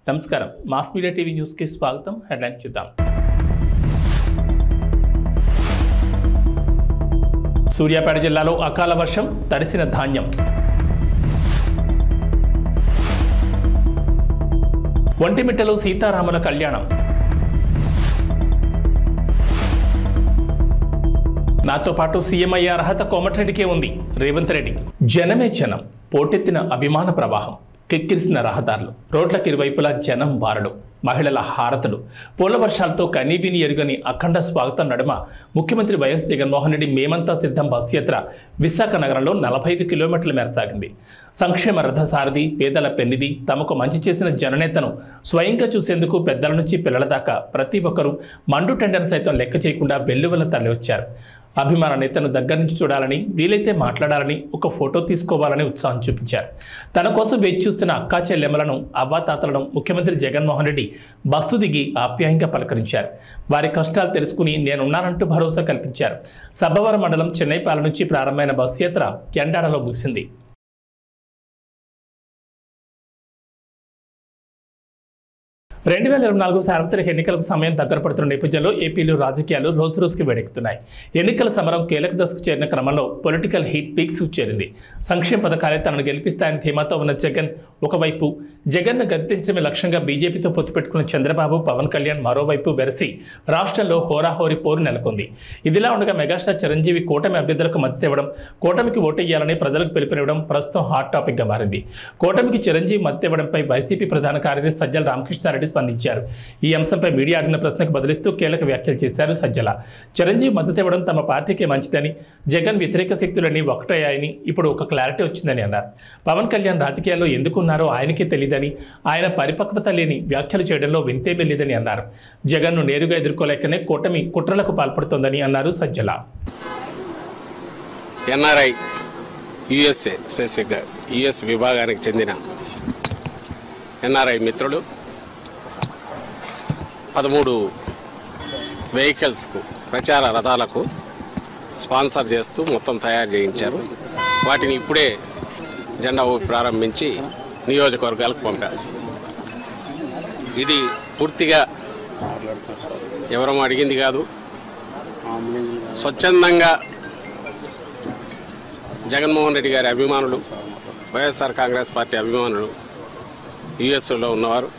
నమస్కారం mass media TV news కి స్వాగతం. హెడ్లైన్స్ చూద్దాం. సూర్యాపేట జిల్లాలో అకాల వర్షం, తడిసిన ధాన్యం. ఒంటిమిట్టలో సీతారాముల కళ్యాణం. నాతో పాటు సీఎం అయ్యే అర్హత కోమటిరెడ్డికే ఉంది. రేవంత్ రెడ్డి. జనమే జనం, పోటెత్తిన అభిమాన ప్రవాహం, కిక్కిరిసిన రహదారులు, రోడ్లకు ఇరువైపులా జనం బారలు, మహిళల హారతులు, పూల వర్షాలతో కనీవిని ఎరుగని అఖండ స్వాగతం నడుమ ముఖ్యమంత్రి వైఎస్ జగన్మోహన్ రెడ్డి మేమంతా సిద్ధం బస్ యాత్ర విశాఖ నగరంలో 45 కిలోమీటర్ల మేర సాగింది. సంక్షేమ రథసారథి, పేదల పెన్నిది, తమకు మంచి చేసిన జననేతను స్వయంగా చూసేందుకు పెద్దల నుంచి పిల్లల దాకా ప్రతి ఒక్కరూ మండు టెండర్ను సైతం లెక్క చేయకుండా వెల్లువల తరలివచ్చారు. అభిమాన నేతను దగ్గర నుంచి చూడాలని, వీలైతే మాట్లాడాలని, ఒక ఫోటో తీసుకోవాలని ఉత్సాహం చూపించారు. తన కోసం వేచి చూస్తున్న అక్కా చెల్లెమ్మలను, అవ్వాతాతలను ముఖ్యమంత్రి జగన్మోహన్ రెడ్డి బస్సు దిగి ఆప్యాయంగా పలకరించారు. వారి కష్టాలు తెలుసుకుని నేనున్నానంటూ భరోసా కల్పించారు. సబ్బవరం మండలం చెన్నైపాల నుంచి ప్రారంభమైన బస్సు యాత్ర ఎండాడలో ముగిసింది. రెండు 2024 సార్వత్రిక ఎన్నికలకు సమయం దగ్గర పడుతున్న నేపథ్యంలో ఏపీలో రాజకీయాలు రోజు రోజుకి వేడెక్కుతున్నాయి. ఎన్నికల సమరం కీలక దశకు చేరిన క్రమంలో పొలిటికల్ హీట్ పీక్స్ చేరింది. సంక్షేమ పథకాలే తనను గెలిపిస్తాయని ధీమాతో ఉన్న జగన్ ఒకవైపు, జగన్ను గద్దెంచడమే లక్ష్యంగా బీజేపీతో పొత్తు పెట్టుకున్న చంద్రబాబు, పవన్ కళ్యాణ్ మరోవైపు వెరసి రాష్ట్రంలో హోరాహోరీ పోరు నెలకొంది. ఇదిలా ఉండగా మెగాస్టార్ చిరంజీవి కూటమి అభ్యర్థులకు మద్దతు ఇవ్వడం, కూటమికి ఓటేయాలని ప్రజలకు పిలుపునివ్వడం ప్రస్తుతం హాట్ టాపిక్గా మారింది. కూటమికి చిరంజీవి మద్దతు ఇవ్వడంపై వైసీపీ ప్రధాన కార్యదర్శి సజ్జల రామకృష్ణారెడ్డి స్పందించారు. ఈ అంశంపై మీడియా అడిగిన ప్రశ్నకు బదిలిస్తూ కీలక వ్యాఖ్యలు చేశారు సజ్జల. చిరంజీవి మద్దతు ఇవ్వడం తమ పార్టీకి మంచిదని, జగన్ వ్యతిరేక శక్తులన్నీ ఒకటయ్యాయని ఇప్పుడు ఒక క్లారిటీ వచ్చిందని అన్నారు. పవన్ కళ్యాణ్ రాజకీయాల్లో ఎందుకున్నారో ఆయనకే తెలియదని, ఆయన పరిపక్వత లేని వ్యాఖ్యలు చేయడంలో వింతేమీ లేదని అన్నారు. జగన్ను నేరుగా ఎదుర్కోలేకనే కూటమి కుట్రలకు పాల్పడుతోందని అన్నారు సజ్జల. ఎన్ఆర్ఐ యుఎస్ఏ స్పెసిఫిక్గా యుఎస్ విభాగానికి చెందిన ఎన్ఆర్ఐ మిత్రులు 13 వెహికల్స్కు, ప్రచార రథాలకు స్పాన్సర్ చేస్తూ మొత్తం తయారు చేయించారు. వాటిని ఇప్పుడే జెండా ఊపి ప్రారంభించి నియోజకవర్గాలకు పంపారు. ఇది పూర్తిగా ఎవరూ అడిగింది కాదు. స్వచ్ఛందంగా జగన్మోహన్ రెడ్డి గారి అభిమానులు, వైఎస్ఆర్ కాంగ్రెస్ పార్టీ అభిమానులు యుఎస్లో ఉన్నవారు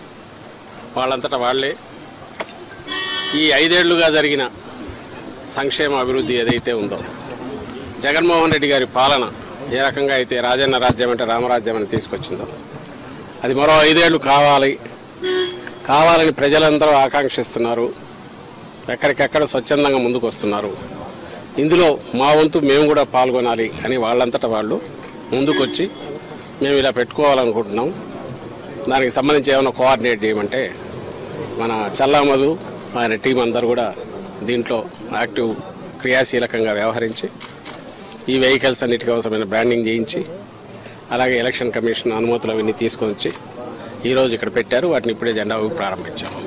వాళ్ళంతటా వాళ్లే ఈ 5 ఏళ్లుగా జరిగిన సంక్షేమ అభివృద్ధి ఏదైతే ఉందో, జగన్మోహన్ రెడ్డి గారి పాలన ఏ రకంగా అయితే రాజన్న రాజ్యం అంటే రామరాజ్యం అని తీసుకొచ్చిందో, అది మరో 5 ఏళ్ళు కావాలని ప్రజలందరూ ఆకాంక్షిస్తున్నారు. ఎక్కడికెక్కడ స్వచ్ఛందంగా ముందుకు వస్తున్నారు. ఇందులో మా వంతు మేము కూడా పాల్గొనాలి అని వాళ్ళంతటా వాళ్ళు ముందుకొచ్చి మేము ఇలా పెట్టుకోవాలనుకుంటున్నాం, దానికి సంబంధించి ఏమైనా కోఆర్డినేట్ చేయమంటే మన చల్లామధు ఆయన టీం అందరూ కూడా దీంట్లో యాక్టివ్ క్రియాశీలకంగా వ్యవహరించి ఈ వెహికల్స్ అన్నిటికీ అవసరమైన బ్రాండింగ్ చేయించి, అలాగే ఎలక్షన్ కమిషన్ అనుమతులు అవన్నీ తీసుకొని వచ్చి ఈరోజు ఇక్కడ పెట్టారు. వాటిని ఇప్పుడే జెండా ఊపి ప్రారంభించాము.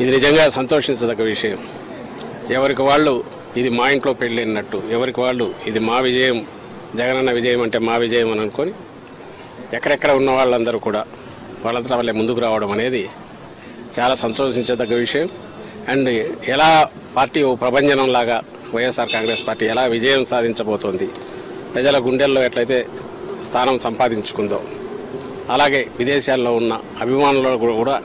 ఇది నిజంగా సంతోషించదగ్గ విషయం. ఎవరికి వాళ్ళు ఇది మా ఇంట్లో పెళ్ళినట్టు, ఎవరికి వాళ్ళు ఇది మా విజయం, జగనన్న విజయం అంటే మా విజయం అని అనుకొని ఎక్కడెక్కడ ఉన్న వాళ్ళందరూ కూడా వాళ్ళంతా వాళ్ళే ముందుకు రావడం అనేది చాలా సంతోషించదగ్గ విషయం. అండ్ ఎలా పార్టీ ఓ ప్రభంజనంలాగా వైఎస్ఆర్ కాంగ్రెస్ పార్టీ ఎలా విజయం సాధించబోతోంది, ప్రజల గుండెల్లో ఎట్లయితే స్థానం సంపాదించుకుందో, అలాగే విదేశాల్లో ఉన్న అభిమానులు కూడా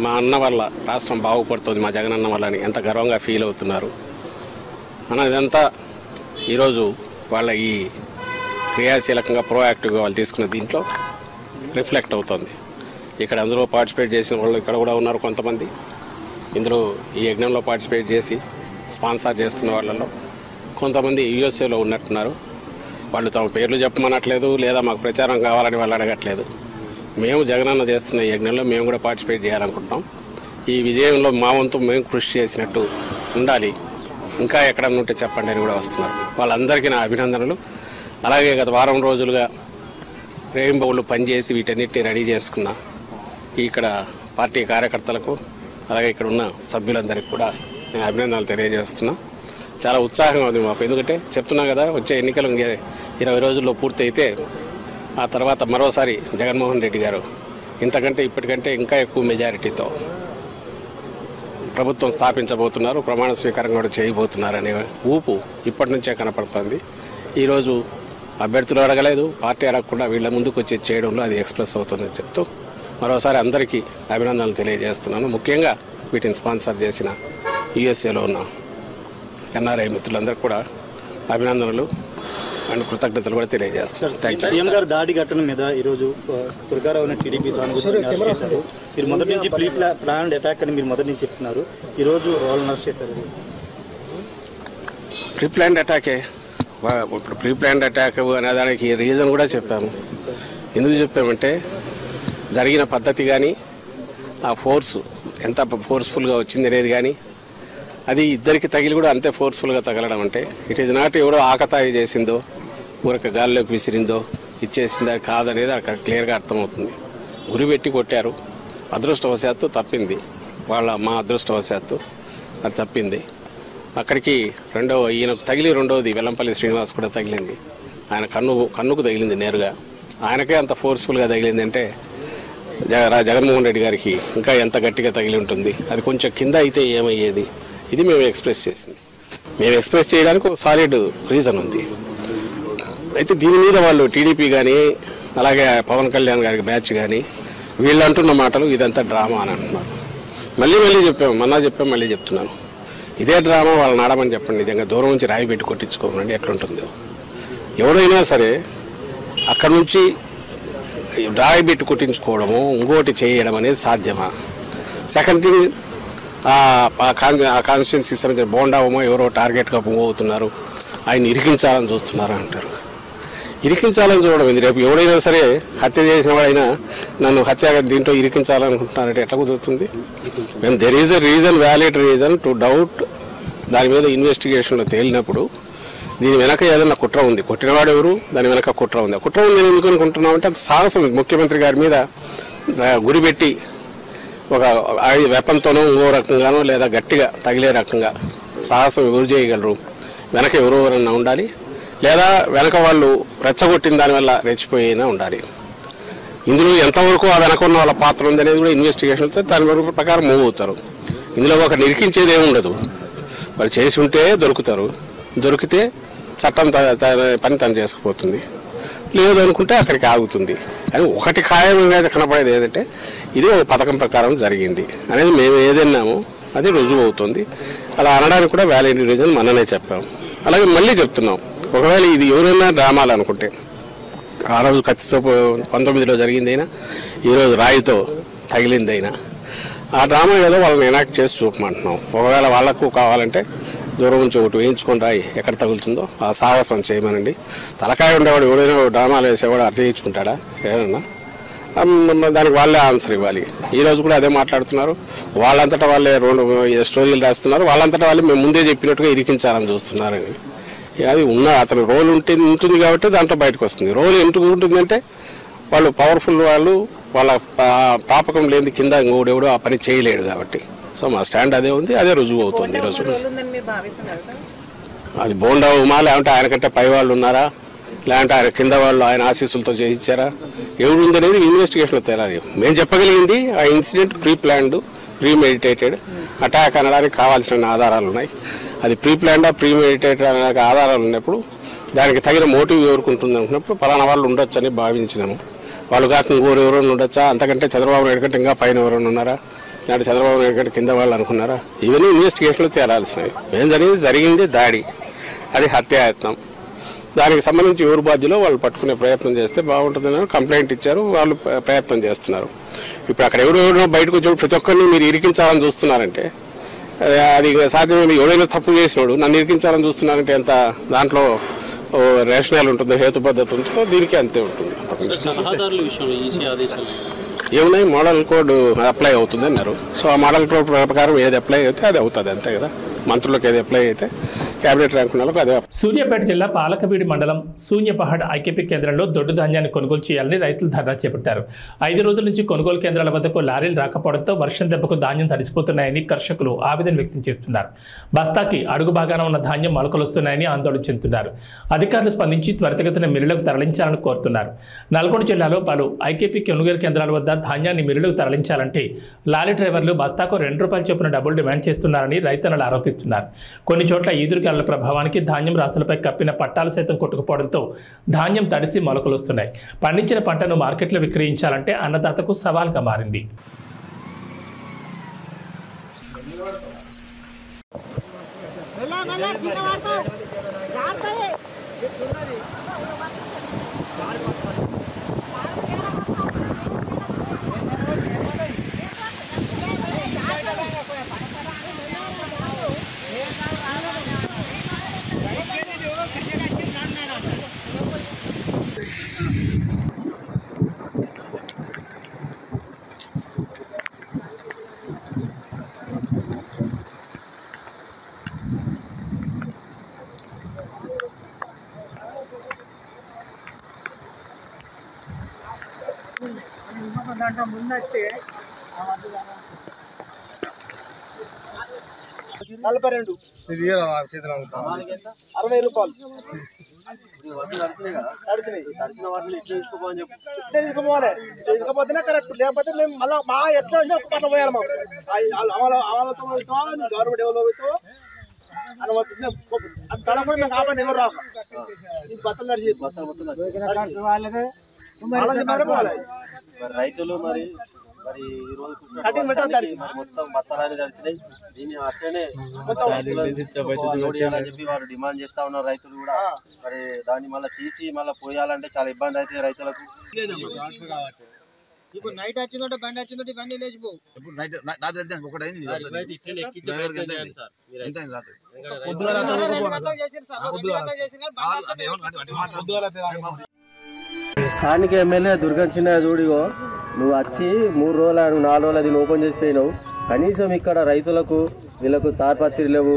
మా అన్న వల్ల రాష్ట్రం బాగుపడుతుంది, మా జగనన్న వల్ల అని ఎంత గర్వంగా ఫీల్ అవుతున్నారు అన్నదంతా ఈరోజు వాళ్ళ ఈ క్రియాశీలకంగా ప్రోయాక్టివ్గా వాళ్ళు తీసుకున్న దీంట్లో రిఫ్లెక్ట్ అవుతుంది. ఇక్కడ అందులో పార్టిసిపేట్ చేసిన వాళ్ళు ఇక్కడ కూడా ఉన్నారు కొంతమంది. ఇందులో ఈ యజ్ఞంలో పార్టిసిపేట్ చేసి స్పాన్సర్ చేస్తున్న వాళ్ళలో కొంతమంది యుఎస్ఏలో ఉన్నట్టున్నారు. వాళ్ళు తమ పేర్లు చెప్పమనట్లేదు, లేదా మాకు ప్రచారం కావాలని వాళ్ళు అడగట్లేదు. మేము జగనన్న చేస్తున్న ఈ యజ్ఞంలో మేము కూడా పార్టిసిపేట్ చేయాలనుకుంటున్నాం. ఈ విజయంలో మా వంతు మేము కృషి చేసినట్టు ఉండాలి, ఇంకా ఎక్కడన్నా ఉంటే చెప్పండి అని కూడా వస్తున్నారు. వాళ్ళందరికీ నా అభినందనలు. అలాగే గత వారం రోజులుగా రెయిన్బోలు పనిచేసి వీటన్నిటిని రెడీ చేసుకున్న ఇక్కడ పార్టీ కార్యకర్తలకు, అలాగే ఇక్కడ ఉన్న సభ్యులందరికీ కూడా నేను అభినందనలు తెలియజేస్తున్నా. చాలా ఉత్సాహంగా ఉంది మాకు. ఎందుకంటే చెప్తున్నా కదా, వచ్చే ఎన్నికలు 20 రోజుల్లో పూర్తి అయితే ఆ తర్వాత మరోసారి జగన్మోహన్ రెడ్డి గారు ఇంతకంటే ఇప్పటికంటే ఇంకా ఎక్కువ మెజారిటీతో ప్రభుత్వం స్థాపించబోతున్నారు, ప్రమాణ స్వీకారం కూడా చేయబోతున్నారు అనే ఊపు ఇప్పటి నుంచే కనపడుతుంది. ఈరోజు అభ్యర్థులు అడగలేదు, పార్టీ అడగకుండా వీళ్ళ ముందుకు వచ్చి చేయడంలో అది ఎక్స్ప్రెస్ అవుతుందని చెప్తూ మరోసారి అందరికీ అభినందనలు తెలియజేస్తున్నాను. ముఖ్యంగా వీటిని స్పాన్సర్ చేసిన యుఎస్ఏలో ఉన్న ఎన్ఆర్ఐ మిత్రులందరికీ కూడా అభినందనలు అండ్ కృతజ్ఞతలు కూడా తెలియజేస్తున్నాను. Thank you. సీఎం గారు దాడి ఘటన మీద ఈరోజు దుర్గారావు టీడీపీ సానుభూతిని అరెస్ట్ చేశారు. మీరు మొదటి నుంచి ప్లాన్డ్ అటాక్ అని మీరు మొదటి నుంచి చెప్తున్నారు, ఈరోజు వాళ్ళని అరెస్ట్ చేశారు. ప్రీ ప్లాన్డ్ అటాకే. ఇప్పుడు ప్రీ ప్లాన్డ్ అటాక్ అనేదానికి రీజన్ కూడా చెప్పాము. ఎందుకు చెప్పామంటే జరిగిన పద్ధతి కానీ ఆ ఫోర్స్ ఎంత ఫోర్స్ఫుల్గా వచ్చింది అనేది కానీ అది ఇద్దరికి తగిలి కూడా అంతే ఫోర్స్ఫుల్గా తగలడం అంటే ఇట్ ఈజ్ నాట్ ఎవరో ఆకతాయి చేసిందో ఊరక గాల్లోకి విసిరిందో ఇచ్చేసిందా కాదనేది అక్కడ క్లియర్గా అర్థమవుతుంది. గురి పెట్టి కొట్టారు, అదృష్టవశాత్తు తప్పింది, మా అదృష్టవశాత్తు అది తప్పింది. అక్కడికి ఈయనకు తగిలి రెండవది వెల్లంపల్లి శ్రీనివాస్ కూడా తగిలింది. ఆయన కన్నుకు తగిలింది నేరుగా. ఆయనకే అంత ఫోర్స్ఫుల్గా తగిలింది అంటే జగన్మోహన్ రెడ్డి గారికి ఇంకా ఎంత గట్టిగా తగిలి ఉంటుంది. అది కొంచెం కింద అయితే ఏమయ్యేది, ఇది మేము ఎక్స్ప్రెస్ చేసింది. మేము ఎక్స్ప్రెస్ చేయడానికి ఒక సాలిడ్ రీజన్ ఉంది. అయితే దీని మీద వాళ్ళు టీడీపీ కానీ అలాగే పవన్ కళ్యాణ్ గారికి బ్యాచ్ కానీ వీళ్ళు అంటున్న మాటలు ఇదంతా డ్రామా అని అంటున్నారు. మళ్ళీ చెప్పాము, మళ్ళీ చెప్తున్నాను, ఇదే డ్రామా వాళ్ళని ఆడమని చెప్పండి. నిజంగా దూరం నుంచి రాయి పెట్టి కొట్టించుకోమండి ఎట్లుంటుందో. ఎవరైనా సరే అక్కడ నుంచి రాయి పెట్టి కొట్టించుకోవడము ఇంకోటి చేయడం అనేది సాధ్యమా? సెకండ్ థింగ్, ఆ కాన్స్టిట్యున్సీకి సంబంధించిన బోండావమో ఎవరో టార్గెట్గా మూవ్ అవుతున్నారు, ఆయన ఇరికించాలని చూస్తున్నారు అంటారు. ఇరికించాలని చూడడం ఇది. రేపు ఎవడైనా సరే హత్య చేసిన వాడైనా నన్ను హత్య దీంట్లో ఇరికించాలనుకుంటున్నారంటే ఎట్లా కుదురుతుంది? మేము there is a reason, valid reason to doubt. దాని మీద ఇన్వెస్టిగేషన్లో తేలినప్పుడు దీని వెనక ఏదైనా కుట్ర ఉంది, కొట్టినవాడు ఎవరు, దాని వెనక కుట్ర ఉంది. ఆ కుట్ర ఉంది నేను ఎందుకు అనుకుంటున్నామంటే అంత సాహసం ముఖ్యమంత్రి గారి మీద గురిపెట్టి ఒక వెపన్తోనో ఇంకో రకంగానో లేదా గట్టిగా తగిలే రకంగా సాహసం ఎవరు చేయగలరు? వెనక ఎవరెవరన్నా ఉండాలి, లేదా వెనక వాళ్ళు రెచ్చగొట్టిన దానివల్ల రెచ్చిపోయినా ఉండాలి. ఇందులో ఎంతవరకు ఆ వెనక ఉన్న వాళ్ళ పాత్ర ఉందనేది కూడా ఇన్వెస్టిగేషన్తో దాని ప్రకారం మూవ్ అవుతారు. ఇందులో ఒక నిరికించేది ఏమి ఉండదు. వాళ్ళు చేసి ఉంటే దొరుకుతారు, దొరికితే చట్టం పని తను చేసుకుపోతుంది, లేదు అనుకుంటే అక్కడికి ఆగుతుంది. కానీ ఒకటి ఖాయంగా కనపడేది ఏంటంటే ఇది ఒక పథకం ప్రకారం జరిగింది అనేది మేము ఏదన్నామో అది రుజువు అవుతుంది. అలా అనడానికి కూడా వ్యాలిడ్ రీజన్ మననే చెప్పాం. అలాగే మళ్ళీ చెప్తున్నాం, ఒకవేళ ఇది ఎవరైనా డ్రామాలు అనుకుంటే ఆ రోజు కత్తితో 19లో జరిగిందైనా ఈరోజు రాయితో తగిలిందైనా ఆ డ్రామా ఏదో వాళ్ళని ఎనాక్ట్ చేసి చూపమంటున్నాం. ఒకవేళ వాళ్లకు కావాలంటే దూరం నుంచి ఒకటి వేయించుకొని రాయి ఎక్కడ తగులుతుందో ఆ సాహసం చేయమనండి. తలకాయ ఉండేవాడు ఎవడైనా డ్రామాలు వేసేవాడు అర్థం చేయించుకుంటాడా? ఏమన్నా దానికి వాళ్ళే ఆన్సర్ ఇవ్వాలి. ఈరోజు కూడా అదే మాట్లాడుతున్నారు. వాళ్ళంతటా వాళ్ళే 2 స్టోరీలు రాస్తున్నారు. వాళ్ళంతటా వాళ్ళే మేము ముందే చెప్పినట్టుగా ఇరికించాలని చూస్తున్నారని. అది అతని రోల్ ఉంటుంది కాబట్టి దాంట్లో బయటకు వస్తుంది. రోల్ ఎందుకు ఉంటుందంటే వాళ్ళు పవర్ఫుల్, వాళ్ళ పాపకం లేని కింద ఇంకోడెవడో ఆ పని చేయలేడు కాబట్టి. సో మా స్టాండ్ అదే ఉంది, అదే రుజువు అవుతుంది ఈరోజు. అది బోండా ఉమా, లేదంటే ఆయనకంటే పై వాళ్ళు ఉన్నారా, లేదంటే ఆయన కింద వాళ్ళు ఆయన ఆశీస్సులతో చేయించారా, ఎవరు ఉందనేది ఇన్వెస్టిగేషన్లో తేలాలి. మేము చెప్పగలిగింది ఆ incident pre planned, pre meditated attack అనడానికి కావాల్సిన ఆధారాలు ఉన్నాయి. అది ప్రీ ప్లాన్డా ప్రీ మెడిటేటెడ్ అనే ఆధారాలు ఉన్నప్పుడు దానికి తగిన మోటివ్ ఎవరుకుంటుంది అనుకున్నప్పుడు పలానా వాళ్ళు ఉండొచ్చు అని భావించినాము. వాళ్ళు కాక ఇంకోరు ఎవరైనా ఉండొచ్చా, అంతకంటే చంద్రబాబు నాయుడు కంటే ఇంకా పైన ఎవరైనా ఉన్నారా, లేదంటే చంద్రబాబు నాయుడు కంటే కింద వాళ్ళు అనుకున్నారా, ఇవన్నీ ఇన్వెస్టిగేషన్లో తేలాల్సినవి. ఏం జరిగింది దాడి, అది హత్యాయత్నం. దానికి సంబంధించి ఎవరు బాధ్యులో వాళ్ళు పట్టుకునే ప్రయత్నం చేస్తే బాగుంటుందని కంప్లైంట్ ఇచ్చారు, వాళ్ళు ప్రయత్నం చేస్తున్నారు. ఇప్పుడు అక్కడ ఎవరెవరో బయటకు వచ్చి ప్రతి ఒక్కరిని మీరు ఇరికించాలని చూస్తున్నారంటే అది సాధ్యమే. ఎవరైనా తప్పు చేసినాడు నన్ను ఇరికించాలని చూస్తున్నారంటే ఎంత దాంట్లో రేషనల్ ఉంటుందో, హేతుబద్ధత ఉంటుందో, దీనికి అంతే ఉంటుంది. ఏమున్నాయి, మోడల్ కోడ్ అప్లై అవుతుంది అన్నారు. సో ఆ మోడల్ కోడ్ ప్రకారం ఏది అప్లై అయితే అది అవుతుంది, అంతే కదా. మంత్రులకు ఏది అప్లై అయితే క్యాబినెట్ ర్యాంక్ ఉన్న వాళ్ళకు అదే. సూర్యాపేట జిల్లా పాలకవీడి మండలం శూన్యపహాడ్ ఐకేపీ కేంద్రంలో దొడ్డు ధాన్యాన్ని కొనుగోలు చేయాలని రైతులు ధర్నా చేపట్టారు. 5 రోజుల నుంచి కొనుగోలు కేంద్రాల వద్దకు లారీలు రాకపోవడంతో వర్షం దెబ్బకు ధాన్యం తడిసిపోతున్నాయని కర్షకులు ఆవేదన వ్యక్తం చేస్తున్నారు. బస్తాకి అడుగు భాగాన ఉన్న ధాన్యం మొలకలొస్తున్నాయని ఆందోళన చెందుతున్నారు. అధికారులు స్పందించి త్వరితగతిన మిల్లులకు తరలించాలని కోరుతున్నారు. నల్గొండ జిల్లాలో పలు ఐకేపీ కొనుగోలు కేంద్రాల వద్ద ధాన్యాన్ని మిల్లులకు తరలించాలంటే లారీ డ్రైవర్లు బస్తాకు ₹2 చొప్పున డబ్బులు డిమాండ్ చేస్తున్నారని రైతన్నలు ఆరోపిస్తున్నారు. కొన్ని చోట్ల ఈదురుగాలుల ప్రభావానికి ధాన్యం రాసులపై కప్పిన పట్టాలు సైతం కొట్టుకుపోవడంతో ధాన్యం తడిసి మొలకలొస్తున్నాయి. పండించిన పంటను మార్కెట్లో విక్రయించాలంటే అన్నదాతకు సవాల్గా మారింది. ముందైతే 42 ఇది 60 రూపాయలు తడిసిన వాటిని ఇట్లా తీసుకోపోని చెప్పు. ఇట్లా తీసుకోపోవాలి, తీసుకోపోతేనే కరెక్ట్. లేకపోతే మేము మళ్ళీ మా ఎట్లా వచ్చినా ఒక పట్ల పోయాలి. మాకు గవర్నమెంట్ ఎవరితో అనుమతి తడపడి మేము కాబట్టి ఎవరు రాక ఈ బట్టలు నడిచి రైతులు మరి కటింగ్ పెట్టాలి. మొత్తం బత్తలాన్ని కలిసినాయి. దీన్ని అట్లనే చెప్పి వారు డిమాండ్ చేస్తా ఉన్నారు. రైతులు కూడా మరి దాన్ని మళ్ళీ తీసి మళ్ళీ పోయాలంటే చాలా ఇబ్బంది అవుతుంది రైతులకు. ఇప్పుడు నైట్ వచ్చిందంటే బండి వచ్చిందంటే బండి లేచిపో. స్థానిక ఎమ్మెల్యే దుర్గం చిన్న చూడిగో నువ్వు వచ్చి 3 రోజులు 4 రోజులు అది ఓపెన్ చేసిపోయినావు. కనీసం ఇక్కడ రైతులకు వీళ్ళకు తార్పత్రి లేవు.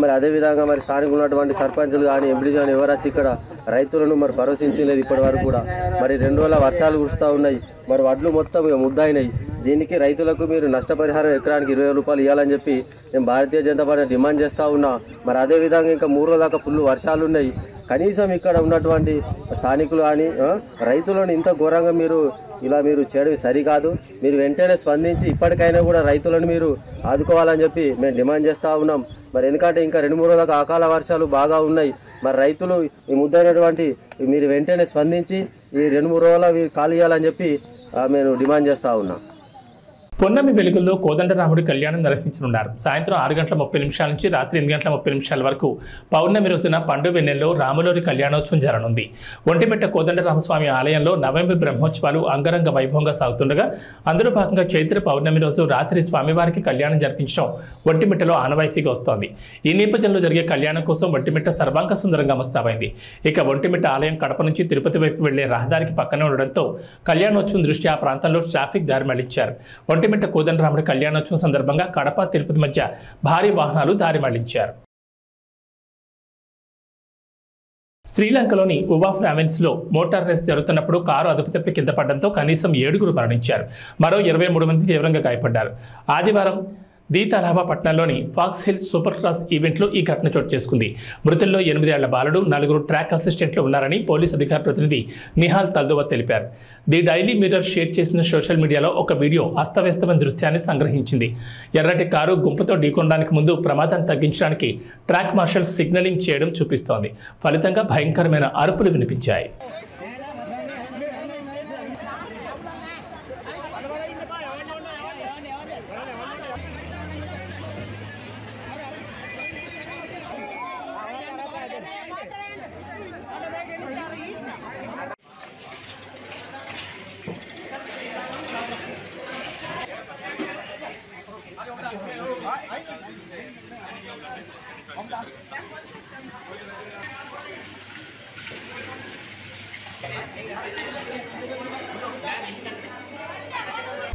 మరి అదేవిధంగా మరి స్థానిక ఉన్నటువంటి సర్పంచులు కానీ ఎంపీలు కానీ ఎవరు వచ్చి ఇక్కడ రైతులను మరి పరోసించలేదు ఇప్పటి వరకు కూడా. మరి 2 రోజుల వర్షాలు కురుస్తూ ఉన్నాయి. మరి వడ్లు మొత్తం ముద్దయినాయి. దీనికి రైతులకు మీరు నష్టపరిహారం ఎకరానికి ₹20 ఇవ్వాలని చెప్పి నేను భారతీయ జనతా పార్టీ డిమాండ్ చేస్తూ ఉన్నా. మరి అదేవిధంగా ఇంకా 3 రోజుల దాకా ఫుల్ వర్షాలు ఉన్నాయి. కనీసం ఇక్కడ ఉన్నటువంటి స్థానికులు కానీ రైతులను ఇంత ఘోరంగా మీరు చేయడం సరికాదు. మీరు వెంటనే స్పందించి ఇప్పటికైనా కూడా రైతులను మీరు ఆదుకోవాలని చెప్పి మేము డిమాండ్ చేస్తూ ఉన్నాం. మరి ఎందుకంటే ఇంకా 2-3 రోజుల దాకా అకాల వర్షాలు బాగా ఉన్నాయి. మరి రైతులు ఈ ముద్దైనటువంటి మీరు వెంటనే స్పందించి ఈ 2-3 రోజులు ఖాళీ చేయాలని చెప్పి మేము డిమాండ్ చేస్తూ ఉన్నాం. పొన్నమి వెలుగుల్లో కోదండరాముడి కళ్యాణం నిర్వహించనున్నారు. సాయంత్రం 6:30 నుంచి రాత్రి 8:30 వరకు పౌర్ణమి రోజున పండు వెన్నెల్లో రాములోరి కళ్యాణోత్సవం జరగనుంది. ఒంటిమిట్ట కోదండరామస్వామి ఆలయంలో నవమి బ్రహ్మోత్సవాలు అంగరంగ వైభవంగా సాగుతుండగా అందులో భాగంగా చైత్ర పౌర్ణమి రోజు రాత్రి స్వామివారికి కళ్యాణం జరిపించడం ఒంటిమిట్టలో ఆనవాయితీగా వస్తోంది. ఈ నేపథ్యంలో జరిగే కళ్యాణం కోసం ఒంటిమిట్ట సర్వాంగ సుందరంగా ముస్తాబైంది. ఇక ఒంటిమిట్ట ఆలయం కడప నుంచి తిరుపతి వైపు వెళ్లే రహదారికి పక్కనే ఉండడంతో కళ్యాణోత్సవం దృష్ట్యా ఆ ప్రాంతంలో ట్రాఫిక్ దారి మళ్లించారు. ఒంటిమిట్ట కోదండరాముడి కళ్యాణోత్సవం సందర్భంగా కడప తిరుపతి మధ్య భారీ వాహనాలు దారి మళ్లించారు. శ్రీలంకలోని ఉవాఫ్ రావెన్స్లో మోటార్ రేస్ జరుగుతున్నప్పుడు కారు అదుపు తప్పి కింద పడడంతో కనీసం 7 మరణించారు. మరో 23 మంది తీవ్రంగా గాయపడ్డారు. ఆదివారం దీతాలావా పట్టణంలోని ఫాక్స్ హిల్ సూపర్ క్రాస్ ఈవెంట్లో ఈ ఘటన చోటు చేసుకుంది. మృతుల్లో 8 ఏళ్ల బాలుడు, 4 ట్రాక్ అసిస్టెంట్లు ఉన్నారని పోలీస్ అధికార ప్రతినిధి నిహాల్ తల్దోవా తెలిపారు. ది డైలీ మిర్రర్ షేర్ చేసిన సోషల్ మీడియాలో ఒక వీడియో అస్తవ్యస్తమైన దృశ్యాన్ని సంగ్రహించింది. ఎర్రటి కారు గుంపుతో ఢీకొనడానికి ముందు ప్రమాదాన్ని తగ్గించడానికి ట్రాక్ మార్షల్ సిగ్నలింగ్ చేయడం చూపిస్తోంది. ఫలితంగా భయంకరమైన అరుపులు వినిపించాయి.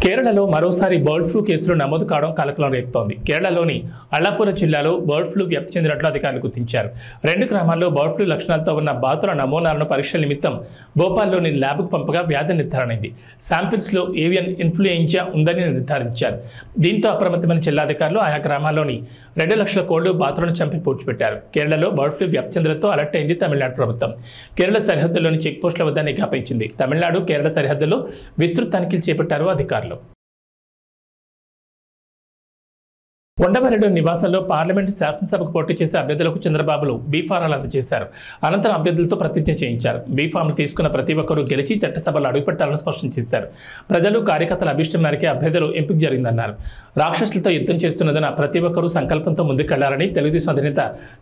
కేరళలో మరోసారి బర్డ్ ఫ్లూ కేసులు నమోదు కావడం కలకలం రేపుతోంది. కేరళలోని అళ్ళాపుర జిల్లాలో బర్డ్ ఫ్లూ వ్యాప్తి చెందినట్లు అధికారులు గుర్తించారు. 2 గ్రామాల్లో బర్డ్ ఫ్లూ లక్షణాలతో ఉన్న బాతుల నమూనాలను పరీక్షల నిమిత్తం భోపాల్లోని ల్యాబ్కు పంపగా వ్యాధి నిర్ధారణైంది. శాంపిల్స్లో ఏవియన్ ఇన్ఫ్లుయెంజా ఉందని నిర్ధారించారు. దీంతో అప్రమత్తమైన జిల్లాధికారులు ఆయా గ్రామాల్లోని 2 లక్షల కోళ్లు బాతులను చంపి పూడ్చిపెట్టారు. కేరళలో బర్డ్ ఫ్లూ వ్యాప్తి చెందడంతో అలర్ట్ అయింది తమిళనాడు ప్రభుత్వం. కేరళ సరిహద్దుల్లోని చెక్పోస్టుల వద్ద నిఘా పెంచింది. తమిళనాడు కేరళ సరిహద్దుల్లో విస్తృత తనిఖీలు చేపట్టారు అధికారులు. ఉండవల్లిలో నివాసంలో పార్లమెంటు శాసనసభకు పోటీ చేసే అభ్యర్థులకు చంద్రబాబులు బీఫారాలు అందజేశారు. అనంతరం అభ్యర్థులతో ప్రతిజ్ఞ చేయించారు. బీఫామ్లు తీసుకున్న ప్రతి ఒక్కరూ గెలిచి చట్టసభలో అడుగుపెట్టాలని స్పష్టం చేశారు. ప్రజలు కార్యకర్తల అభిష్టం మేరకే అభ్యర్థులు ఎంపిక జరిగిందన్నారు. రాక్షసులతో యుద్ధం చేస్తున్నదన్న ప్రతి ఒక్కరూ సంకల్పంతో ముందుకెళ్లాలని తెలుగుదేశం అధినేత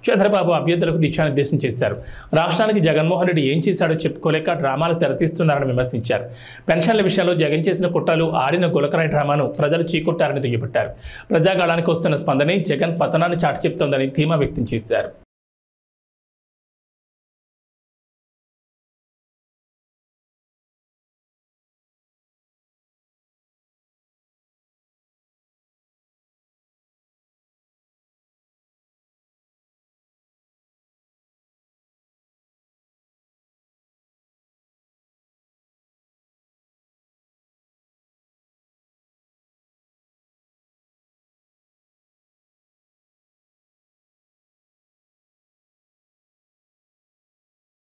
చంద్రబాబు అభ్యర్థులకు దిశానిర్దేశం చేశారు. రాష్ట్రానికి జగన్మోహన్ రెడ్డి ఏం చేశాడో చెప్పుకోలేక డ్రామాలు తెరతీస్తున్నారని విమర్శించారు. పెన్షన్ల విషయంలో జగన్ చేసిన కుట్రలు, ఆడిన గులకరాయి డ్రామాను ప్రజలు చీకొట్టారని దుయ్యబట్టారు. ప్రజాగాళానికి వస్తున్న స్పందనే జగన్ పతనాన్ని చాటి చెప్తోందని ధీమా వ్యక్తం చేశారు.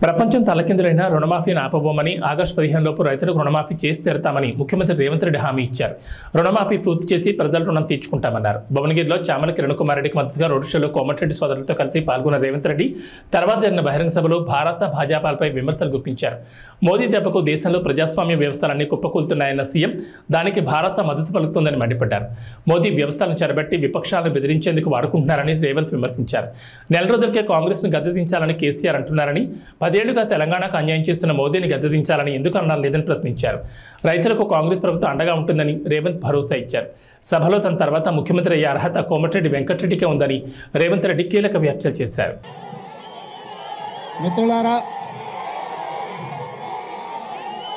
ప్రపంచం తలకిందులైన రుణమాఫీని ఆపబోమని ఆగస్టు 15 లోపు రైతులకు రుణమాఫీ చేసి తీరతామని ముఖ్యమంత్రి రేవంత్ రెడ్డి హామీ ఇచ్చారు. రుణమాఫీ పూర్తి చేసి ప్రజల రుణం తీర్చుకుంటామన్నారు. భువనగిరిలో చామల కిరణ్ కుమార్ రెడ్డికి మద్దతుగా రోడ్ షోలో కోమటిరెడ్డి సోదరులతో కలిసి పాల్గొన్న రేవంత్ రెడ్డి తర్వాత జరిగిన బహిరంగ సభలో భారత భాజపాలపై విమర్శలు గుప్పించారు. మోదీ దెబ్బకు దేశంలో ప్రజాస్వామ్య వ్యవస్థలన్నీ కుప్పకూలుతున్నాయన్న సీఎం దానికి భారత మద్దతు పలుకుతుందని మండిపడ్డారు. మోదీ వ్యవస్థలను చెరబెట్టి విపక్షాలను బెదిరించేందుకు వాడుకుంటున్నారని రేవంత్ విమర్శించారు. 4 రోజులకే కాంగ్రెస్ను గద్దెదించాలని కేసీఆర్ అంటున్నారని, 10 ఏళ్లుగా తెలంగాణకు అన్యాయం చేస్తున్న మోదీని గద్దెదించాలని ఎందుకు అన్నారు లేదని ప్రశ్నించారు. రైతులకు కాంగ్రెస్ ప్రభుత్వం అండగా ఉంటుందని రేవంత్ భరోసా ఇచ్చారు. సభలో తన తర్వాత ముఖ్యమంత్రి అయ్యే అర్హత కోమటిరెడ్డి వెంకటరెడ్డికే ఉందని రేవంత్ రెడ్డి కీలక వ్యాఖ్యలు చేశారు. మిత్రులారా,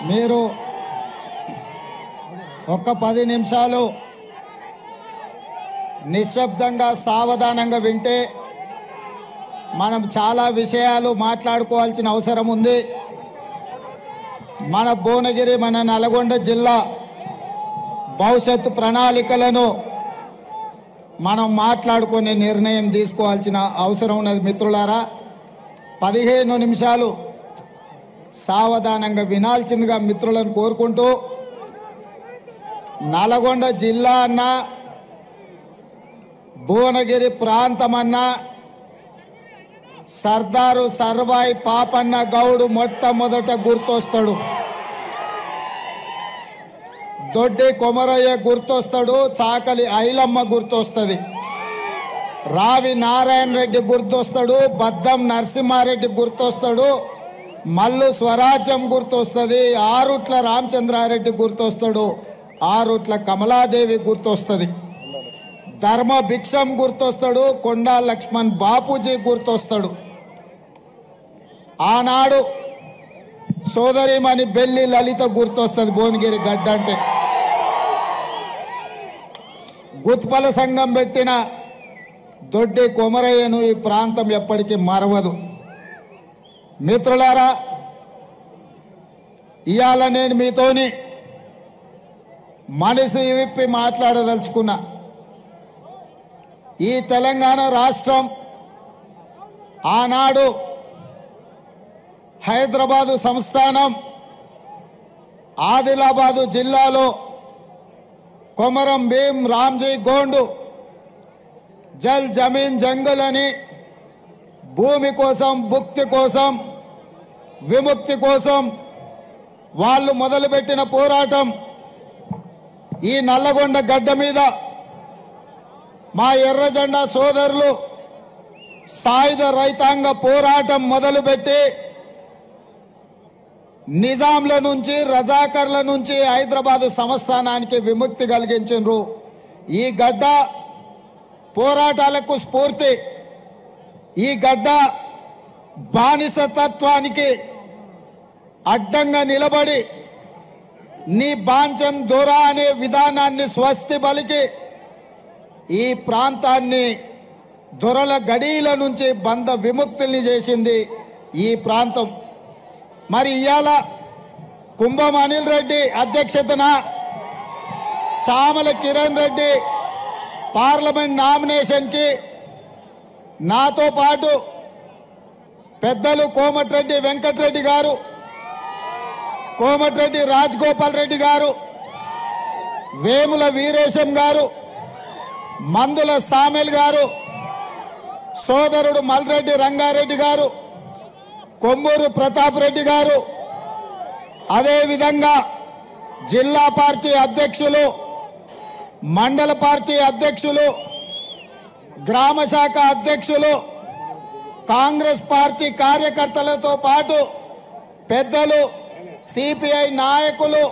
మీరు ఒక్క 10 నిమిషాలు నిశ్శబ్దంగా సావధానంగా వింటే మనం చాలా విషయాలు మాట్లాడుకోవాల్సిన అవసరం ఉంది. మన భువనగిరి, మన నల్గొండ జిల్లా భవిష్యత్తు ప్రణాళికలను మనం మాట్లాడుకునే నిర్ణయం తీసుకోవాల్సిన అవసరం ఉన్నది. మిత్రులారా, 15 నిమిషాలు సావధానంగా వినాల్సిందిగా మిత్రులను కోరుకుంటూ, నల్గొండ జిల్లా అన్నా భువనగిరి ప్రాంతం అన్నా సర్దారు సర్వాయి పాపన్న గౌడు మొట్టమొదట గుర్తొస్తాడు. దొడ్డి కొమరయ్య గుర్తొస్తాడు. చాకలి ఐలమ్మ గుర్తొస్తుంది. రావి నారాయణ రెడ్డి గుర్తొస్తాడు. బద్దం నరసింహారెడ్డి గుర్తొస్తాడు. మల్లు స్వరాజ్యం గుర్తొస్తుంది. ఆరుట్ల రామచంద్రారెడ్డి గుర్తొస్తాడు. ఆరుట్ల కమలాదేవి గుర్తొస్తుంది. ధర్మ భిక్షం గుర్తొస్తాడు. కొండా లక్ష్మణ్ బాపూజీ గుర్తొస్తాడు. ఆనాడు సోదరిమణి బెల్లి లలిత గుర్తొస్తుంది. భువనగిరి గడ్డ అంటే గుత్పల సంఘం పెట్టిన దొడ్డి కొమరయ్యను ఈ ప్రాంతం ఎప్పటికీ మరవదు. మిత్రులారా, ఇవాళ నేను మీతోని మనసు విప్పి మాట్లాడదలుచుకున్నా. ఈ తెలంగాణ రాష్ట్రం ఆనాడు హైదరాబాదు సంస్థానం ఆదిలాబాదు జిల్లాలో కొమరం భీం రామ్జీ గోండు జల్ జమీన్ జంగల్ అని భూమి కోసం, భుక్తి కోసం, విముక్తి కోసం వాళ్ళు మొదలుపెట్టిన పోరాటం ఈ నల్లగొండ గడ్డ మీద మా ఎర్రజెండా సోదరులు సాయుధ రైతాంగ పోరాటం మొదలుపెట్టి నిజాంల నుంచి, రజాకర్ల నుంచి హైదరాబాదు సంస్థానానికి విముక్తి కలిగించారు. ఈ గడ్డ పోరాటాలకు స్ఫూర్తి. ఈ గడ్డ బానిసతత్వానికి అడ్డంగా నిలబడి నీ బాంచం దొర అనే విధానాన్ని స్వస్తి పలికి ఈ ప్రాంతాన్ని దొరల గడీల నుంచి బంధ విముక్తుల్ని చేసింది ఈ ప్రాంతం. మరి ఇవాళ కుంభం అనిల్ రెడ్డి అధ్యక్షతన చామల కిరణ్ రెడ్డి పార్లమెంట్ నామినేషన్కి నాతో పాటు పెద్దలు కోమటిరెడ్డి వెంకటరెడ్డి గారు, కోమటిరెడ్డి రాజగోపాల్ రెడ్డి గారు, వేముల వీరేశం గారు, మందుల సామెల్ గారు, సోదరుడు మల్రెడ్డి రంగారెడ్డి గారు, కొమ్మూరు ప్రతాప్ రెడ్డి గారు, అదేవిధంగా జిల్లా పార్టీ అధ్యక్షులు, మండల పార్టీ అధ్యక్షులు, గ్రామ శాఖ అధ్యక్షులు, కాంగ్రెస్ పార్టీ కార్యకర్తలతో పాటు పెద్దలు, సిపిఐ నాయకులు,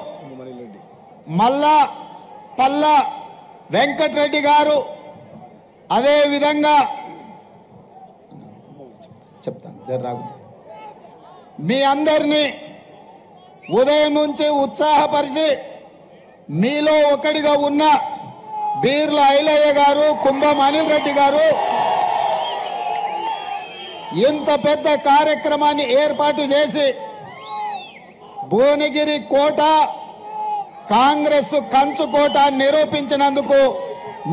మల్లా పల్లా వెంకటరెడ్డి గారు, అదేవిధంగా చెప్తాను జర్రాగు, మీ అందరినీ ఉదయం నుంచి ఉత్సాహపరిచి మీలో ఒకటిగా ఉన్న బీర్ల ఐలయ్య గారు, కుంభం అనిల్ రెడ్డి గారు ఇంత పెద్ద కార్యక్రమాన్ని ఏర్పాటు చేసి భువనగిరి కోట కాంగ్రెస్ కంచుకోట నిరూపించినందుకు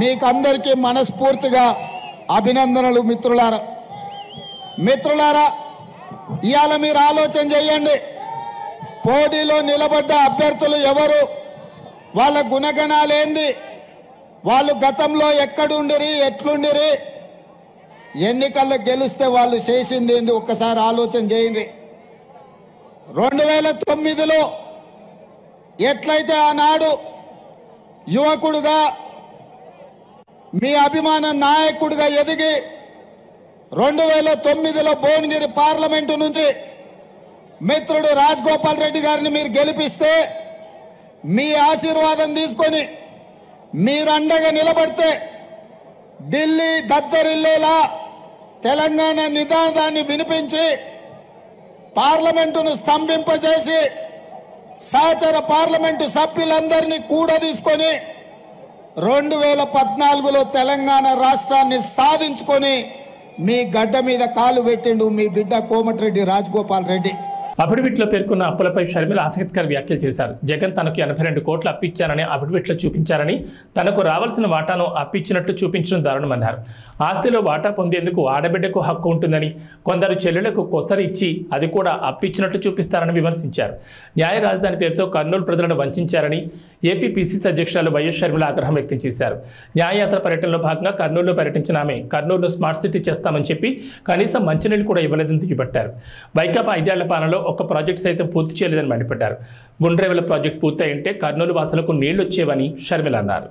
మీకందరికీ మనస్ఫూర్తిగా అభినందనలు. మిత్రులారా, ఇవాళ మీరు ఆలోచన చేయండి, పోటీలో నిలబడ్డ అభ్యర్థులు ఎవరు, వాళ్ళ గుణగణాలేంది, వాళ్ళు గతంలో ఎక్కడుండిరి, ఎట్లుండిరి, ఎన్నికల్లో గెలిస్తే వాళ్ళు చేసింది ఏంది ఒక్కసారి ఆలోచన చేయండి. 2009లో ఎట్లయితే ఆనాడు యువకుడుగా మీ అభిమాన నాయకుడిగా ఎదిగి 2009లో భువనగిరి పార్లమెంటు నుంచి మిత్రుడు రాజగోపాల్ రెడ్డి గారిని మీరు గెలిపిస్తే మీ ఆశీర్వాదం తీసుకొని మీరండగా నిలబడితే ఢిల్లీ దద్దరిల్లేలా తెలంగాణ నినాదాన్ని వినిపించి పార్లమెంటును స్తంభింపజేసి సహచర పార్లమెంటు సభ్యులందరినీ కూడా తీసుకొని 2014లో తెలంగాణ రాష్ట్రాన్ని సాధించుకొని మీ గడ్డ మీద కాలు పెట్టిండు మీ బిడ్డ కోమటిరెడ్డి రాజగోపాల్ రెడ్డి. అఫిడవిట్లో పేర్కొన్న అప్పులపై షర్మిల ఆసక్తికర వ్యాఖ్యలు చేశారు. జగన్ తనకు 82 కోట్లు అప్పిచ్చారని అఫిడవిట్లో చూపించారని, తనకు రావాల్సిన వాటాను అప్పిచ్చినట్లు చూపించడం దారుణమన్నారు. ఆస్తిలో వాటా పొందేందుకు ఆడబిడ్డకు హక్కు ఉంటుందని, కొందరు చెల్లెలకు కొత్తరు ఇచ్చి అది కూడా అప్పిచ్చినట్లు చూపిస్తారని విమర్శించారు. న్యాయ రాజధాని పేరుతో కర్నూలు ప్రజలను వంచారని ఏపీ పిసిసి అధ్యక్షురాలు వైఎస్ షర్మిల ఆగ్రహం వ్యక్తం చేశారు. న్యాయయాత్ర పర్యటనలో భాగంగా కర్నూలులో పర్యటించిన ఆమె కర్నూలును స్మార్ట్ సిటీ చేస్తామని చెప్పి కనీసం మంచినీళ్ళు కూడా ఇవ్వలేదని దుయ్యబట్టారు. వైకాపా 5 ఏళ్ల పాలనలో ఒక్క ప్రాజెక్టు సైతం పూర్తి చేయలేదని మండిపడ్డారు. గుండ్రేవల ప్రాజెక్టు పూర్తయింటే కర్నూలు వాసులకు నీళ్లు వచ్చేవని షర్మిల అన్నారు.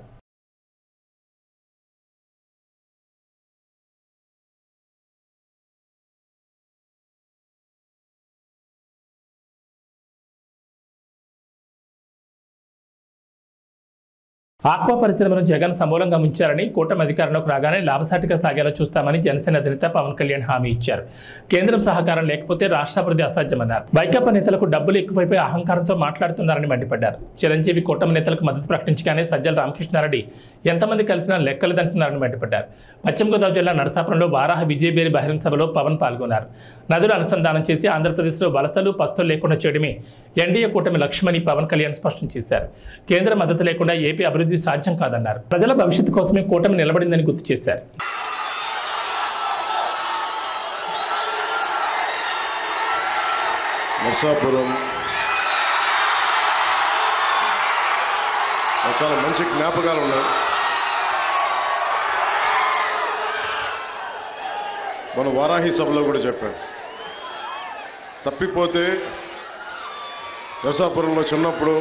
ఆక్వా పరిశ్రమను జగన్ సమూలంగా ముంచారని, కూటమి అధికారంలోకి రాగానే లాభసాటిగా సాగేలా చూస్తామని జనసేన అధినేత పవన్ కళ్యాణ్ హామీ ఇచ్చారు. కేంద్రం సహకారం లేకపోతే రాష్ట్రాభివృద్ధి అసాధ్యమన్నారు. వైకాపా నేతలకు డబ్బులు ఎక్కువైపోయి అహంకారంతో మాట్లాడుతున్నారని మండిపడ్డారు. చిరంజీవి కూటమి నేతలకు మద్దతు ప్రకటించగానే సజ్జల రామకృష్ణారెడ్డి ఎంతమంది కలిసినా లెక్కలేదంటున్నారని మండిపడ్డారు. పశ్చిమ గోదావరి జిల్లా నరసాపురంలో వారాహ విజయబేరి బహిరంగ సభలో పవన్ పాల్గొన్నారు. నదులు అనుసంధానం చేసి ఆంధ్రప్రదేశ్లో వలసలు పస్తులు లేకుండా చేయడమే ఎన్డీఏ కూటమి లక్ష్యమని పవన్ కళ్యాణ్ స్పష్టం చేశారు. కేంద్ర మద్దతు లేకుండా ఏపీ అభివృద్ధి సాధ్యం కాదన్నారు. ప్రజల భవిష్యత్తు కోసమే కూటమి నిలబడిందని గుర్తు చేశారు. నరసాపురం చాలా మంచి జ్ఞాపకాలు ఉన్నాయి. మన వారాహి సభలో కూడా చెప్పాను, తప్పిపోతే నరసాపురంలో చిన్నప్పుడు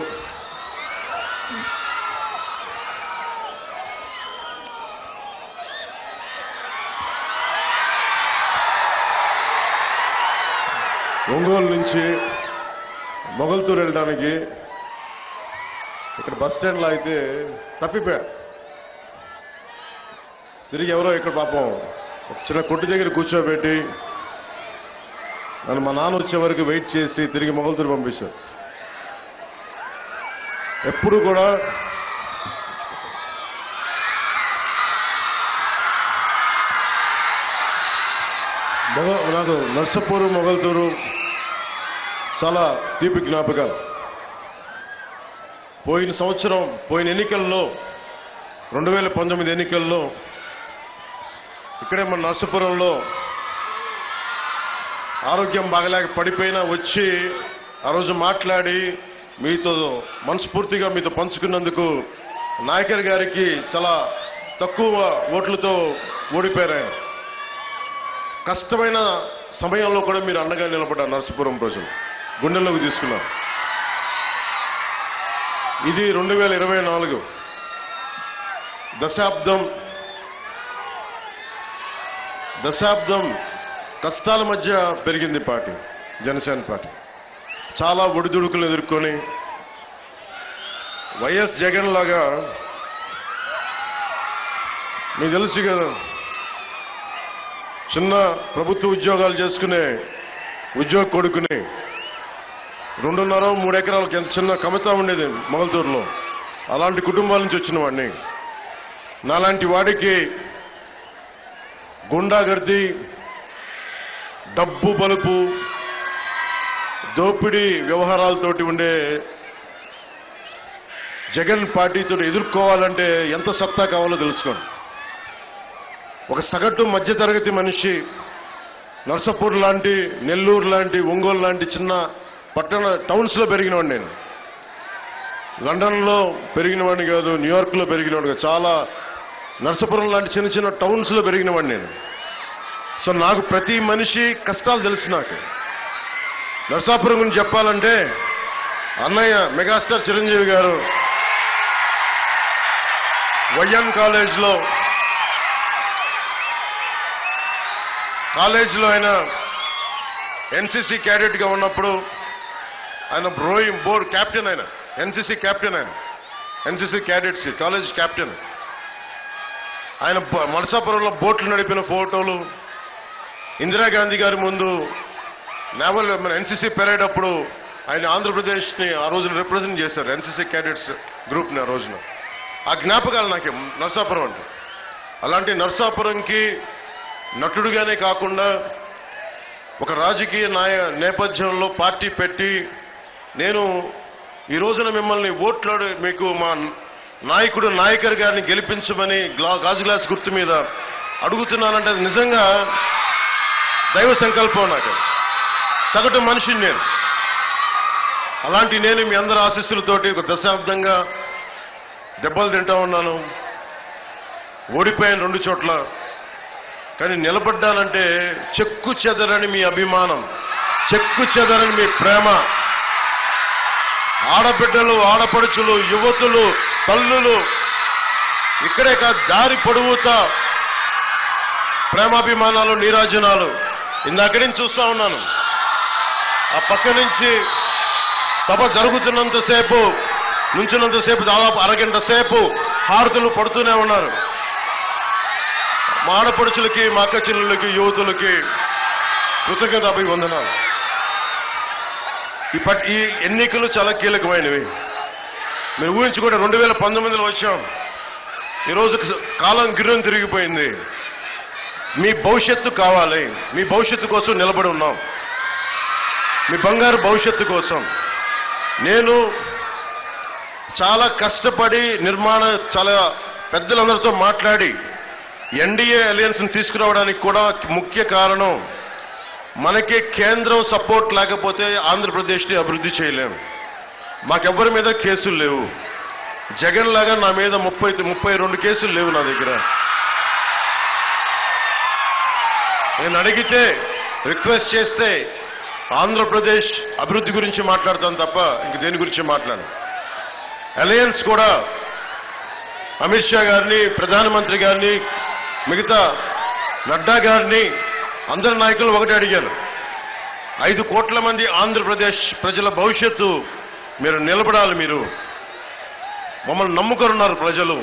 ఒంగోలు నుంచి మొగల్తూరు వెళ్ళడానికి ఇక్కడ బస్ స్టాండ్లో అయితే తప్పిపోయా. తిరిగి ఎవరో ఇక్కడ పాపం చిన్న కొట్టు దగ్గర కూర్చోబెట్టి నన్ను మా నాన్న వచ్చే వరకు వెయిట్ చేసి తిరిగి మొగల్తూరు పంపించారు. ఎప్పుడు కూడా నాకు నర్సపూరు మొగల్తూరు చాలా తీపి జ్ఞాపకాలు. పోయిన సంవత్సరం పోయిన ఎన్నికల్లో 2019 ఎన్నికల్లో ఇక్కడే మన నర్సపురంలో ఆరోగ్యం బాగలేక పడిపోయినా వచ్చి ఆ రోజు మాట్లాడి మీతో మనస్ఫూర్తిగా మీతో పంచుకున్నందుకు నాయకర్ గారికి చాలా తక్కువ ఓట్లతో ఓడిపోయారు. ఆయన కష్టమైన సమయంలో కూడా మీరు అండగా నిలబడ్డారు. నర్సపురం ప్రజలు గుండెల్లోకి తీసుకున్నారు. ఇది 2024 దశాబ్దం కష్టాల మధ్య పెరిగింది పార్టీ, జనసేన పార్టీ. చాలా ఒడిదుడుకులు ఎదుర్కొని వైఎస్ జగన్ లాగా మీకు తెలుసు కదా, చిన్న ప్రభుత్వ ఉద్యోగాలు చేసుకునే ఉద్యోగ కొడుకుని 2.5-3 ఎకరాలకు ఎంత చిన్న కమతా ఉండేది మొగల్తూరులో. అలాంటి కుటుంబాల నుంచి వచ్చిన వాడిని. నాలాంటి వాడికి గుండాగర్ది, డబ్బు బలుపు, దోపిడీ వ్యవహారాలతోటి ఉండే జగన్ పార్టీతో ఎదుర్కోవాలంటే ఎంత సత్తా కావాలో తెలుసుకోండి. ఒక సగటు మధ్యతరగతి మనిషి నర్సపూర్ లాంటి, నెల్లూరు లాంటి, ఒంగోలు లాంటి చిన్న పట్టణ టౌన్స్లో పెరిగినవాడిని నేను. లండన్లో పెరిగినవాడిని కాదు, న్యూయార్క్లో పెరిగినవాడు కాదు, చాలా నర్సపురం లాంటి చిన్న చిన్న టౌన్స్లో పెరిగినవాడిని నేను. సో నాకు ప్రతి మనిషి కష్టాలు తెలుసు. నాకు నర్సాపురం గురించి చెప్పాలంటే అన్నయ్య మెగాస్టార్ చిరంజీవి గారు వైఎం కాలేజ్లో ఆయన ఎన్సీసీ క్యాడెట్ గా ఉన్నప్పుడు ఆయన రోయింగ్ బోర్డు క్యాప్టెన్, ఆయన ఎన్సీసీ క్యాప్టెన్, ఆయన ఎన్సీసీ క్యాడెట్స్ కాలేజ్ క్యాప్టెన్. ఆయన నర్సాపురంలో బోట్లు నడిపిన ఫోటోలు, ఇందిరాగాంధీ గారి ముందు నేవల్ ఎన్సీసీ పెరేడ్ అప్పుడు ఆయన ఆంధ్రప్రదేశ్ని ఆ రోజున రిప్రజెంట్ చేశారు, ఎన్సీసీ క్యాడెట్స్ గ్రూప్ని ఆ రోజున. ఆ జ్ఞాపకాలు నాకు నర్సాపురం అంటే. అలాంటి నర్సాపురంకి నటుడుగానే కాకుండా ఒక రాజకీయ నేపథ్యంలో పార్టీ పెట్టి నేను ఈ రోజున మిమ్మల్ని ఓట్లాడు మీకు మా నాయకుడు నాయకర్ గారిని గెలిపించమని గాజు గ్లాస్ గుర్తు మీద అడుగుతున్నానంటే అది నిజంగా దైవ సంకల్పం. నాకు సగటు మనిషిని నేను. అలాంటి నేను మీ అందరి ఆశీస్సులతోటి ఒక దశాబ్దంగా దెబ్బలు తింటా ఉన్నాను. ఓడిపోయాను 2 చోట్ల. కానీ నిలబడ్డానంటే చెక్కు చెదరని మీ అభిమానం, చెక్కు చెదరని మీ ప్రేమ, ఆడబిడ్డలు, ఆడపడుచులు, యువతులు, తల్లులు, ఇక్కడే కాదు దారి పొడవుతా ప్రేమాభిమానాలు, నీరాజనాలు. ఇందాక నుంచి చూస్తా ఉన్నాను. ఆ పక్క నుంచి సభ జరుగుతున్నంతసేపు, నుంచినంతసేపు దాదాపు అరగంట సేపు హారతులు పడుతూనే ఉన్నారు. మా ఆడపడుచులకి, మా అక్క చెల్లెళ్ళకి, యువతులకి కృతజ్ఞత అభివందనాలు. ఈ ఎన్నికలు చాలా కీలకమైనవి. మీరు ఊహించుకుంటే 2019లో వచ్చాం. ఈరోజు కాలం గిర్రం తిరిగిపోయింది. మీ భవిష్యత్తు కావాలి. మీ భవిష్యత్తు కోసం నిలబడి ఉన్నాం. మీ బంగారు భవిష్యత్తు కోసం. నేను చాలా కష్టపడి చాలా పెద్దలందరితో మాట్లాడి ఎన్డీఏ అలయన్స్ని తీసుకురావడానికి కూడా ముఖ్య కారణం మనకి కేంద్రం సపోర్ట్ లేకపోతే ఆంధ్రప్రదేశ్ని అభివృద్ధి చేయలేము. మాకెవ్వరి మీద కేసులు లేవు. జగన్ లాగా నా మీద 32 కేసులు లేవు నా దగ్గర. నేను అడిగితే, రిక్వెస్ట్ చేస్తే ఆంధ్రప్రదేశ్ అభివృద్ధి గురించి మాట్లాడతాను తప్ప ఇంక దేని గురించి మాట్లాడను. అలయన్స్ కూడా అమిత్ షా గారిని, ప్రధానమంత్రి గారిని, మిగతా నడ్డా గారిని, అందరి నాయకులు ఒకటి అడిగాను. 5 కోట్ల మంది ఆంధ్రప్రదేశ్ ప్రజల భవిష్యత్తు మీరు నిలబడాలి. మీరు మమ్మల్ని నమ్ముకొనున్నారు ప్రజలు.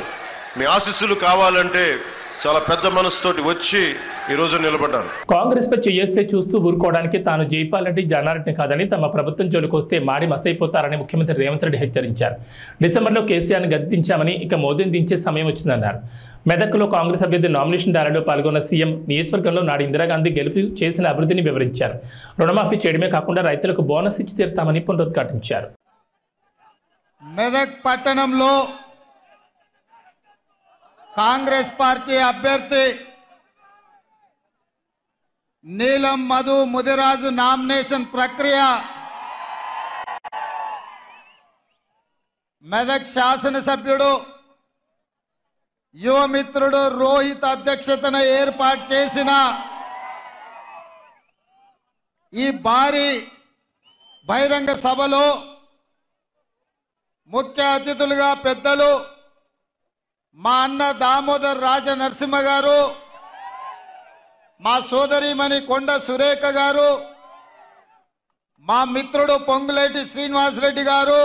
మీ ఆశీస్సులు కావాలంటే చాలా పెద్ద మనసుతోటి వచ్చి ఈరోజు నిలబడ్డాను. కాంగ్రెస్ పై చేస్తే చూస్తూ ఊరుకోవడానికి తాను జైపాల్ రెడ్డి జానారెడ్డిని కాదని తమ ప్రభుత్వం జోలికి వస్తే మాడి మసైపోతారని ముఖ్యమంత్రి రేవంత్ రెడ్డి హెచ్చరించారు. డిసెంబర్లో కేసీఆర్ను గద్దెదించామని ఇక మోదీని దించే సమయం వచ్చిందన్నారు. మెదక్లో కాంగ్రెస్ అభ్యర్థి నామినేషన్ ర్యాలీలో పాల్గొన్న సీఎం నియోజకవర్గంలో నాడు ఇందిరాగాంధీ గెలుపు చేసిన అభివృద్ధిని వివరించారు. రుణమాఫీ చేయడమే కాకుండా రైతులకు బోనస్ ఇచ్చి తీరుతామని పునరుద్ఘాటించారు. మెదక్ పట్టణంలో కాంగ్రెస్ పార్టీ అభ్యర్థి నీలం మధు ముదిరాజు నామినేషన్ ప్రక్రియ మెదక్ శాసనసభ్యుడు యువమిత్రుడు రోహిత్ అధ్యక్షతన ఏర్పాటు చేసిన ఈ భారీ బహిరంగ సభలో ముఖ్య అతిథులుగా పెద్దలు మా అన్న దామోదర్ రాజ నరసింహ గారు, మా సోదరిమణి కొండ సురేఖ గారు, మా మిత్రుడు పొంగులేటి శ్రీనివాసరెడ్డి గారు,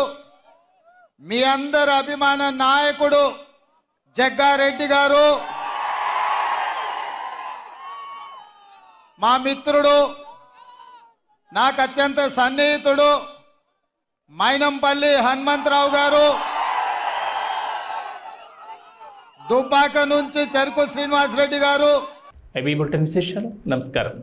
మీ అందరి అభిమాన నాయకుడు జగ్గారెడ్డి గారు, మా మిత్రుడు నాకు అత్యంత సన్నిహితుడు మైనంపల్లి హనుమంతరావు గారు, దుబ్బాక నుంచి చెరుకు శ్రీనివాసరెడ్డి గారు. బులెటిన్ విశేషాలు. నమస్కారం.